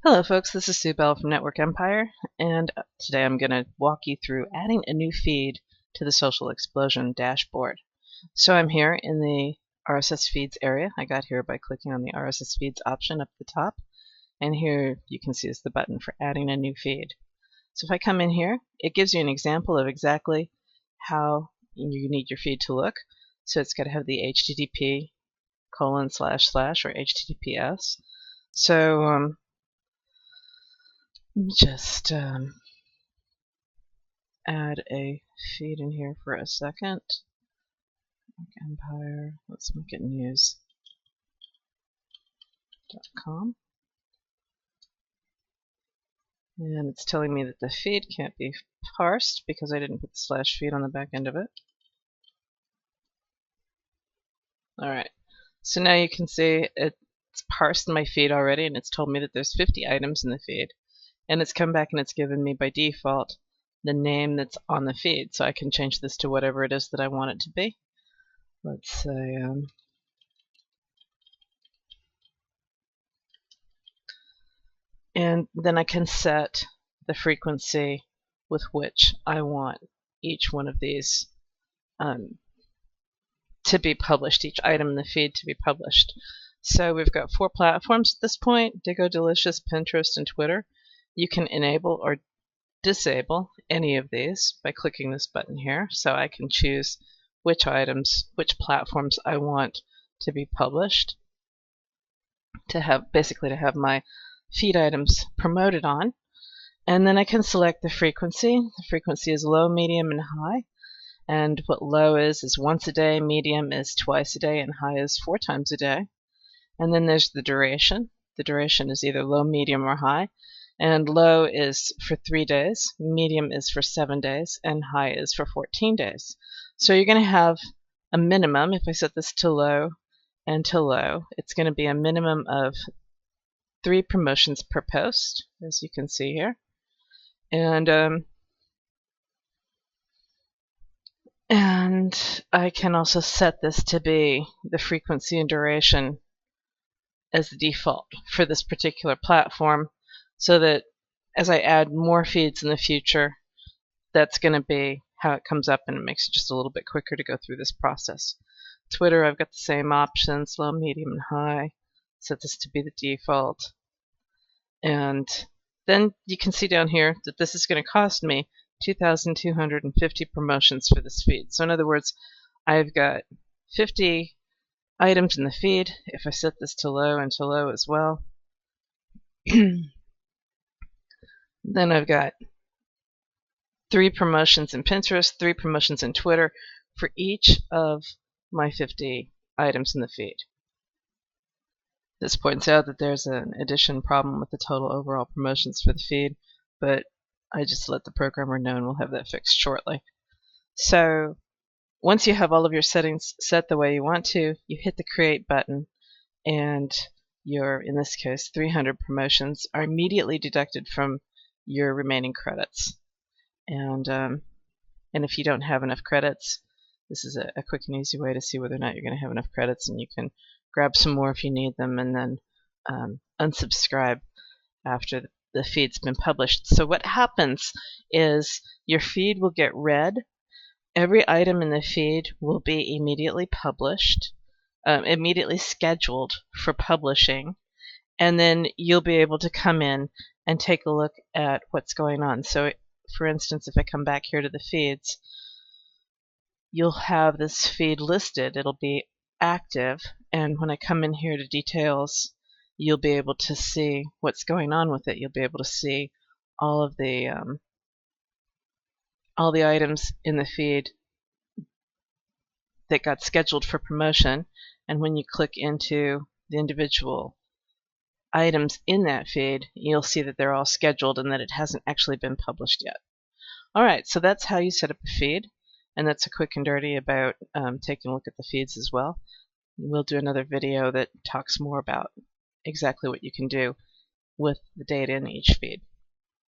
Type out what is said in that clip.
Hello folks, this is Sue Bell from Network Empire, and today I'm going to walk you through adding a new feed to the Social Explosion dashboard. So I'm here in the RSS feeds area. I got here by clicking on the RSS feeds option up at the top, and here you can see is the button for adding a new feed. So if I come in here, it gives you an example of exactly how you need your feed to look. So it's got to have the HTTP:// or HTTPS. So let me just add a feed in here for a second. Empire, let's make it news.com. And it's telling me that the feed can't be parsed because I didn't put the /feed on the back end of it. Alright, so now you can see it's parsed my feed already, and it's told me that there's 50 items in the feed. And it's come back and it's given me by default the name that's on the feed, so I can change this to whatever it is that I want it to be. Let's say and then I can set the frequency with which I want each one of these to be published, each item in the feed to be published. So we've got 4 platforms at this point: Diggo, Delicious, Pinterest, and Twitter. You can enable or disable any of these by clicking this button here, so I can choose which platforms I want to be published, to have my feed items promoted on. And then I can select the frequency. The frequency is low, medium, and high. And what low is once a day, medium is twice a day, and high is 4 times a day. And then there's the duration. The duration is either low, medium, or high. And low is for 3 days, medium is for 7 days, and high is for 14 days. So you're going to have a minimum. If I set this to low and to low, it's going to be a minimum of 3 promotions per post, as you can see here. And I can also set this to be the frequency and duration as the default for this particular platform, so that as I add more feeds in the future, that's going to be how it comes up, and it makes it just a little bit quicker to go through this process. Twitter, I've got the same options: low, medium, and high. Set this to be the default. And then you can see down here that this is going to cost me 2,250 promotions for this feed. So in other words, I've got 50 items in the feed. If I set this to low and to low as well, then I've got 3 promotions in Pinterest, 3 promotions in Twitter for each of my 50 items in the feed. This points out that there's an addition problem with the total overall promotions for the feed, but I just let the programmer know, and we'll have that fixed shortly. So once you have all of your settings set the way you want to, you hit the Create button, and your, in this case, 300 promotions are immediately deducted from your remaining credits. And if you don't have enough credits, this is a quick and easy way to see whether or not you're going to have enough credits, and you can grab some more if you need them, and then unsubscribe after the feed's been published. So what happens is your feed will get read. Every item in the feed will be immediately published, immediately scheduled for publishing, and then you'll be able to come in and take a look at what's going on. So for instance, if I come back here to the feeds, you'll have this feed listed. It'll be active, and when I come in here to details, you'll be able to see what's going on with it. You'll be able to see all of the items in the feed that got scheduled for promotion, and when you click into the individual items in that feed, you'll see that they're all scheduled and that it hasn't actually been published yet. Alright, so that's how you set up a feed, and that's a quick and dirty about taking a look at the feeds as well. We'll do another video that talks more about exactly what you can do with the data in each feed.